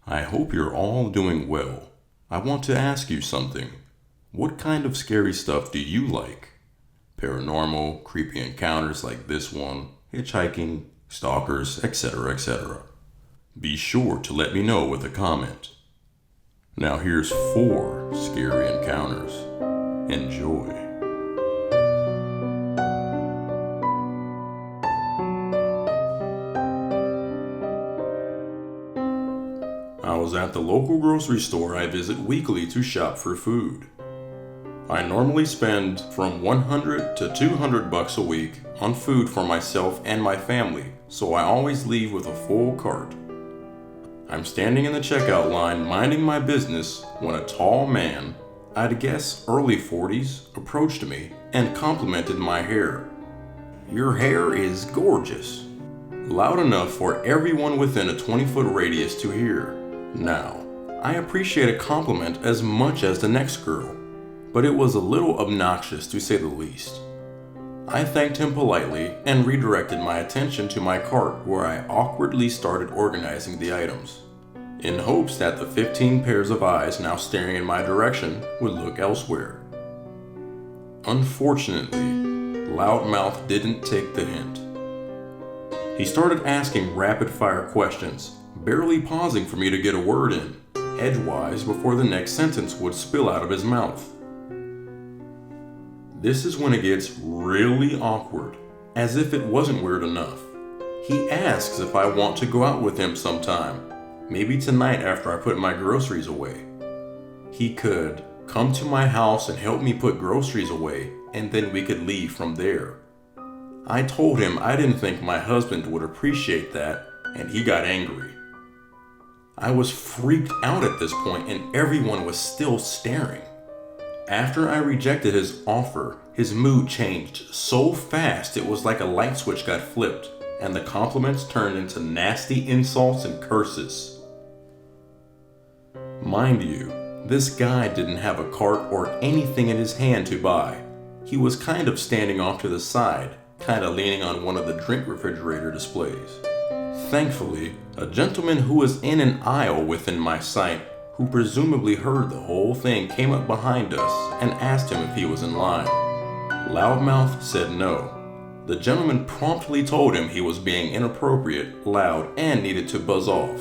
I hope you're all doing well. I want to ask you something. What kind of scary stuff do you like? Paranormal, creepy encounters like this one, hitchhiking, stalkers, etc., etc. Be sure to let me know with a comment. Now here's 4 scary encounters. Enjoy. I was at the local grocery store I visit weekly to shop for food. I normally spend from $100 to $200 a week on food for myself and my family, so I always leave with a full cart. I'm standing in the checkout line minding my business when a tall man, I'd guess early 40s, approached me and complimented my hair. "Your hair is gorgeous." Loud enough for everyone within a 20-foot radius to hear. Now, I appreciate a compliment as much as the next girl, but it was a little obnoxious to say the least. I thanked him politely and redirected my attention to my cart where I awkwardly started organizing the items, in hopes that the 15 pairs of eyes now staring in my direction would look elsewhere. Unfortunately, Loudmouth didn't take the hint. He started asking rapid-fire questions, barely pausing for me to get a word in, edgewise before the next sentence would spill out of his mouth. This is when it gets really awkward, as if it wasn't weird enough. He asks if I want to go out with him sometime, maybe tonight after I put my groceries away. He could come to my house and help me put groceries away, and then we could leave from there. I told him I didn't think my husband would appreciate that, and he got angry. I was freaked out at this point, and everyone was still staring. After I rejected his offer, his mood changed so fast it was like a light switch got flipped, and the compliments turned into nasty insults and curses. Mind you, this guy didn't have a cart or anything in his hand to buy. He was kind of standing off to the side, kind of leaning on one of the drink refrigerator displays. Thankfully, a gentleman who was in an aisle within my sight, who presumably heard the whole thing, came up behind us and asked him if he was in line. Loudmouth said no. The gentleman promptly told him he was being inappropriate, loud, and needed to buzz off.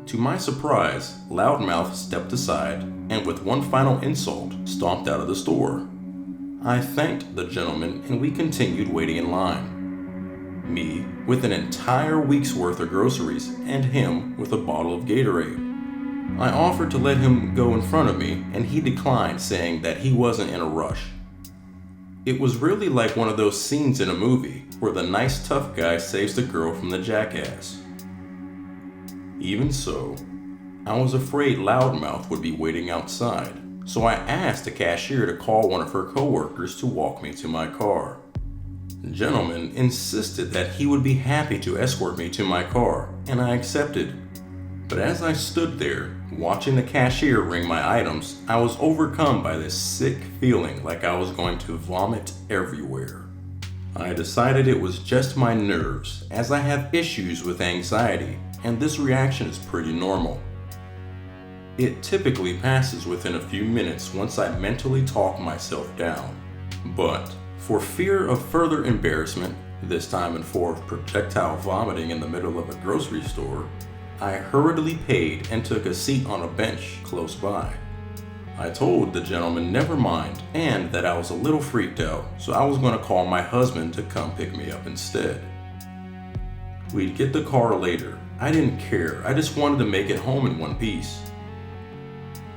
To my surprise, Loudmouth stepped aside and with one final insult, stomped out of the store. I thanked the gentleman and we continued waiting in line. Me with an entire week's worth of groceries and him with a bottle of Gatorade. I offered to let him go in front of me and he declined, saying that he wasn't in a rush. It was really like one of those scenes in a movie where the nice tough guy saves the girl from the jackass. Even so, I was afraid Loudmouth would be waiting outside, so I asked the cashier to call one of her coworkers to walk me to my car. The gentleman insisted that he would be happy to escort me to my car, and I accepted. But as I stood there, watching the cashier ring my items, I was overcome by this sick feeling like I was going to vomit everywhere. I decided it was just my nerves, as I have issues with anxiety, and this reaction is pretty normal. It typically passes within a few minutes once I mentally talk myself down. But for fear of further embarrassment, this time in form of projectile vomiting in the middle of a grocery store, I hurriedly paid and took a seat on a bench close by. I told the gentleman never mind and that I was a little freaked out, so I was going to call my husband to come pick me up instead. We'd get the car later. I didn't care, I just wanted to make it home in one piece.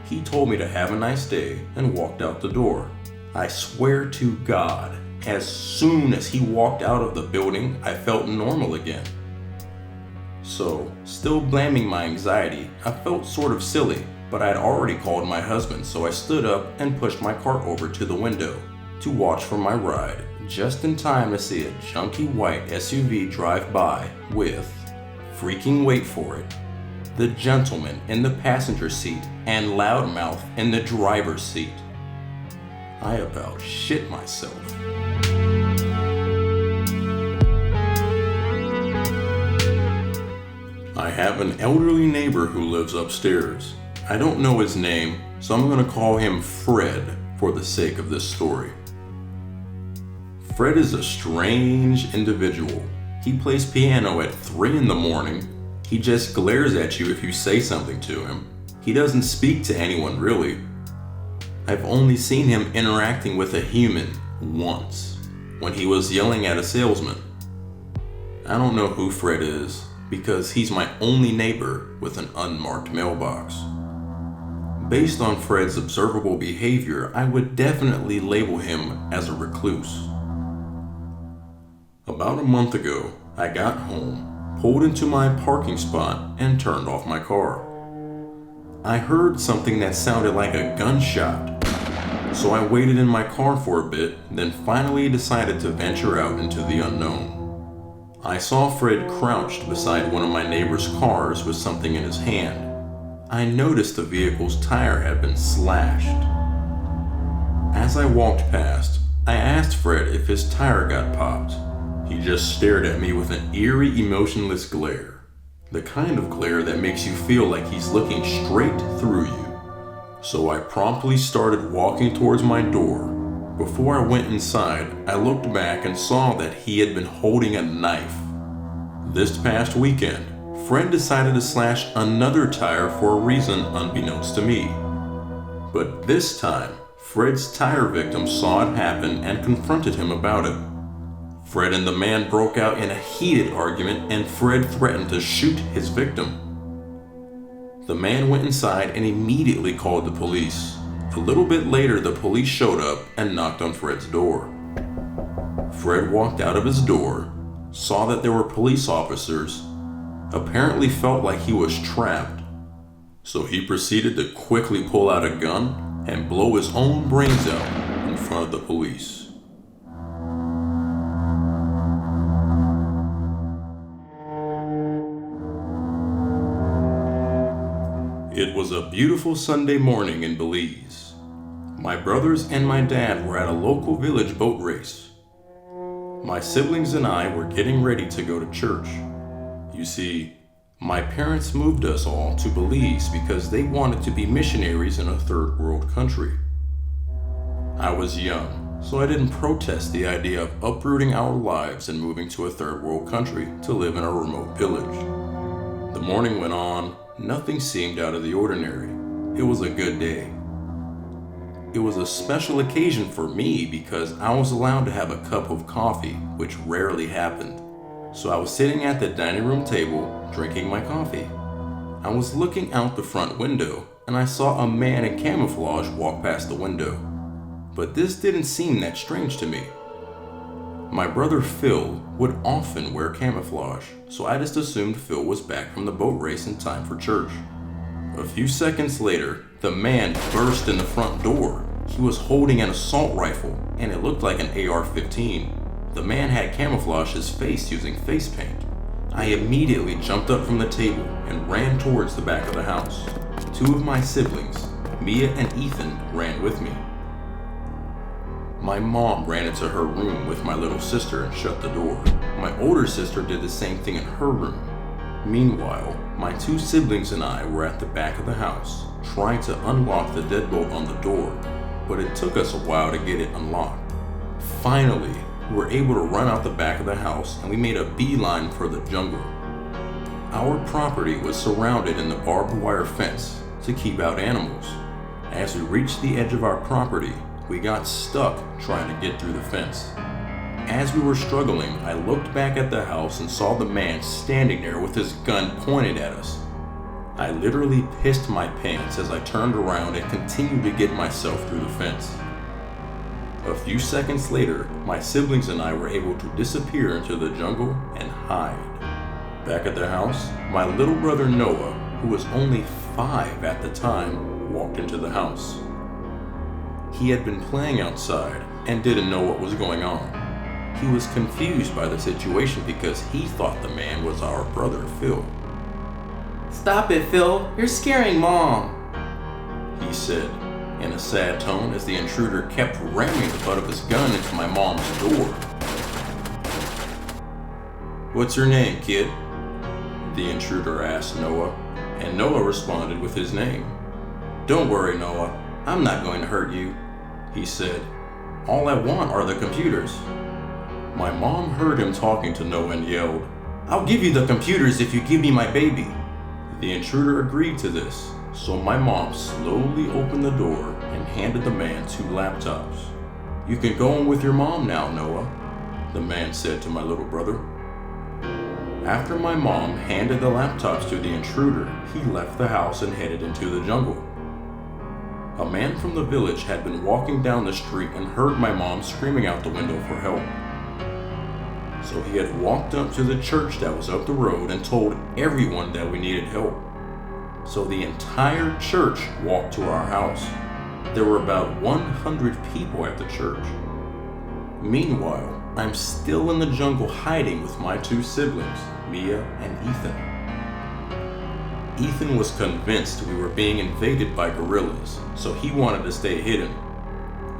He told me to have a nice day and walked out the door. I swear to God, as soon as he walked out of the building, I felt normal again. So, still blaming my anxiety, I felt sort of silly, but I had already called my husband, so I stood up and pushed my cart over to the window to watch for my ride, just in time to see a junky white SUV drive by with, freaking wait for it, the gentleman in the passenger seat and Loudmouth in the driver's seat. I about shit myself. I have an elderly neighbor who lives upstairs. I don't know his name, so I'm going to call him Fred for the sake of this story. Fred is a strange individual. He plays piano at 3 in the morning. He just glares at you if you say something to him. He doesn't speak to anyone really. I've only seen him interacting with a human once, when he was yelling at a salesman. I don't know who Fred is, because he's my only neighbor with an unmarked mailbox. Based on Fred's observable behavior, I would definitely label him as a recluse. About a month ago, I got home, pulled into my parking spot, and turned off my car. I heard something that sounded like a gunshot, so I waited in my car for a bit, then finally decided to venture out into the unknown. I saw Fred crouched beside one of my neighbor's cars with something in his hand. I noticed the vehicle's tire had been slashed. As I walked past, I asked Fred if his tire got popped. He just stared at me with an eerie, emotionless glare. The kind of glare that makes you feel like he's looking straight through you. So I promptly started walking towards my door. Before I went inside, I looked back and saw that he had been holding a knife. This past weekend, Fred decided to slash another tire for a reason unbeknownst to me. But this time, Fred's tire victim saw it happen and confronted him about it. Fred and the man broke out in a heated argument, and Fred threatened to shoot his victim. The man went inside and immediately called the police. A little bit later, the police showed up and knocked on Fred's door. Fred walked out of his door, saw that there were police officers, apparently felt like he was trapped, so he proceeded to quickly pull out a gun and blow his own brains out in front of the police. It was a beautiful Sunday morning in Belize. My brothers and my dad were at a local village boat race. My siblings and I were getting ready to go to church. You see, my parents moved us all to Belize because they wanted to be missionaries in a third world country. I was young, so I didn't protest the idea of uprooting our lives and moving to a third world country to live in a remote village. The morning went on. Nothing seemed out of the ordinary. It was a good day. It was a special occasion for me because I was allowed to have a cup of coffee, which rarely happened. So I was sitting at the dining room table, drinking my coffee. I was looking out the front window, and I saw a man in camouflage walk past the window. But this didn't seem that strange to me. My brother Phil would often wear camouflage, so I just assumed Phil was back from the boat race in time for church. A few seconds later, the man burst in the front door. He was holding an assault rifle, and it looked like an AR-15. The man had camouflaged his face using face paint. I immediately jumped up from the table and ran towards the back of the house. 2 of my siblings, Mia and Ethan, ran with me. My mom ran into her room with my little sister and shut the door. My older sister did the same thing in her room. Meanwhile, my 2 siblings and I were at the back of the house, trying to unlock the deadbolt on the door, but it took us a while to get it unlocked. Finally, we were able to run out the back of the house and we made a beeline for the jungle. Our property was surrounded in the barbed wire fence to keep out animals. As we reached the edge of our property, we got stuck trying to get through the fence. As we were struggling, I looked back at the house and saw the man standing there with his gun pointed at us. I literally pissed my pants as I turned around and continued to get myself through the fence. A few seconds later, my siblings and I were able to disappear into the jungle and hide. Back at the house, my little brother Noah, who was only 5 at the time, walked into the house. He had been playing outside and didn't know what was going on. He was confused by the situation because he thought the man was our brother Phil. "Stop it, Phil. You're scaring Mom," he said in a sad tone as the intruder kept ramming the butt of his gun into my mom's door. "What's your name, kid?" the intruder asked Noah, and Noah responded with his name. "Don't worry, Noah. I'm not going to hurt you," he said. "All I want are the computers." My mom heard him talking to Noah and yelled, "I'll give you the computers if you give me my baby." The intruder agreed to this, so my mom slowly opened the door and handed the man 2 laptops. "You can go in with your mom now, Noah," the man said to my little brother. After my mom handed the laptops to the intruder, he left the house and headed into the jungle. A man from the village had been walking down the street and heard my mom screaming out the window for help. So he had walked up to the church that was up the road and told everyone that we needed help. So the entire church walked to our house. There were about 100 people at the church. Meanwhile, I'm still in the jungle hiding with my 2 siblings, Mia and Ethan. Ethan was convinced we were being invaded by gorillas, so he wanted to stay hidden.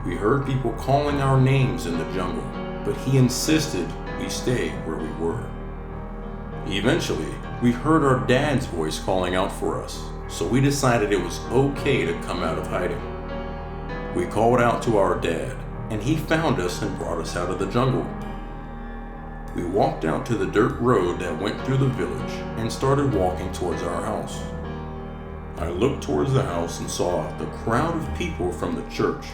We heard people calling our names in the jungle, but he insisted we stay where we were. Eventually, we heard our dad's voice calling out for us, so we decided it was okay to come out of hiding. We called out to our dad, and he found us and brought us out of the jungle. We walked out to the dirt road that went through the village and started walking towards our house. I looked towards the house and saw the crowd of people from the church.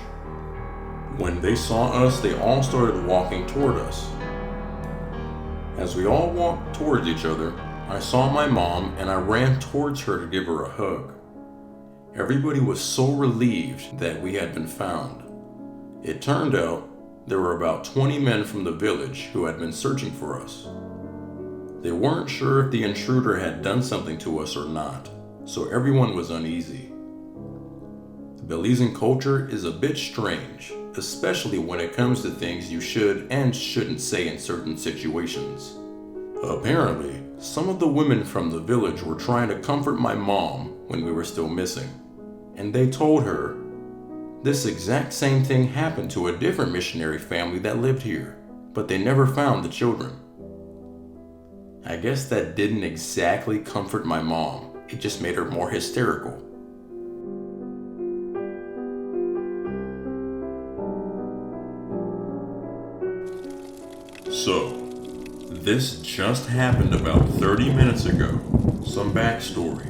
When they saw us, they all started walking toward us. As we all walked towards each other, I saw my mom and I ran towards her to give her a hug. Everybody was so relieved that we had been found. It turned out there were about 20 men from the village who had been searching for us. They weren't sure if the intruder had done something to us or not, so everyone was uneasy. Belizean culture is a bit strange, especially when it comes to things you should and shouldn't say in certain situations. Apparently, some of the women from the village were trying to comfort my mom when we were still missing, and they told her this exact same thing happened to a different missionary family that lived here, but they never found the children. I guess that didn't exactly comfort my mom, it just made her more hysterical. So, this just happened about 30 minutes ago. Some backstory.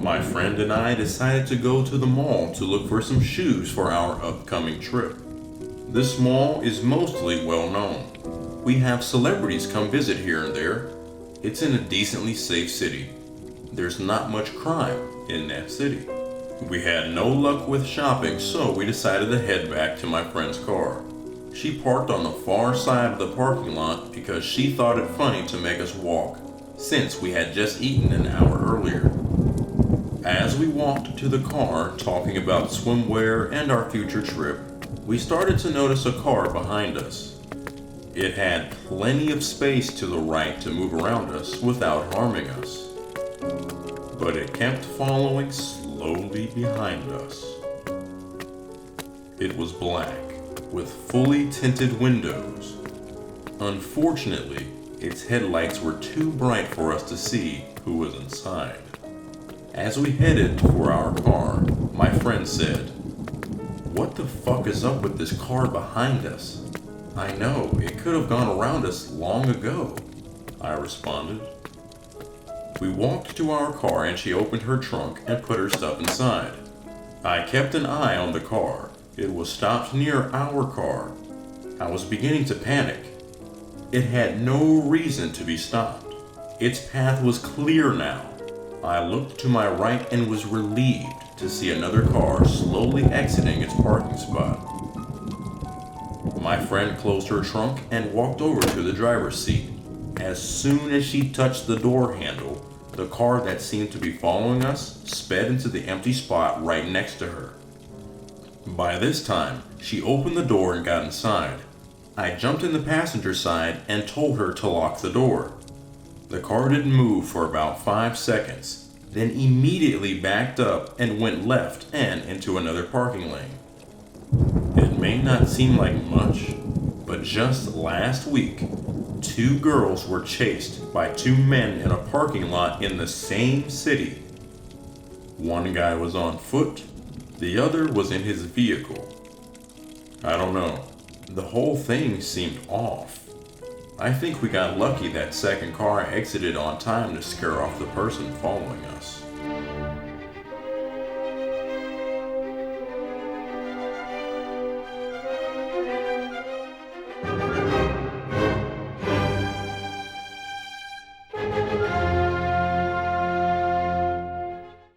My friend and I decided to go to the mall to look for some shoes for our upcoming trip. This mall is mostly well known. We have celebrities come visit here and there. It's in a decently safe city. There's not much crime in that city. We had no luck with shopping, so we decided to head back to my friend's car. She parked on the far side of the parking lot because she thought it funny to make us walk, since we had just eaten an hour earlier. As we walked to the car talking about swimwear and our future trip, we started to notice a car behind us. It had plenty of space to the right to move around us without harming us. But it kept following slowly behind us. It was black, with fully tinted windows. Unfortunately, its headlights were too bright for us to see who was inside. As we headed for our car, my friend said, "What the fuck is up with this car behind us? I know, it could have gone around us long ago," I responded. We walked to our car and she opened her trunk and put her stuff inside. I kept an eye on the car. It was stopped near our car. I was beginning to panic. It had no reason to be stopped. Its path was clear now. I looked to my right and was relieved to see another car slowly exiting its parking spot. My friend closed her trunk and walked over to the driver's seat. As soon as she touched the door handle, the car that seemed to be following us sped into the empty spot right next to her. By this time, she opened the door and got inside. I jumped in the passenger side and told her to lock the door. The car didn't move for about 5 seconds, then immediately backed up and went left and into another parking lane. It may not seem like much, but just last week, 2 girls were chased by 2 men in a parking lot in the same city. One guy was on foot, the other was in his vehicle. I don't know, the whole thing seemed off. I think we got lucky that second car exited on time to scare off the person following us.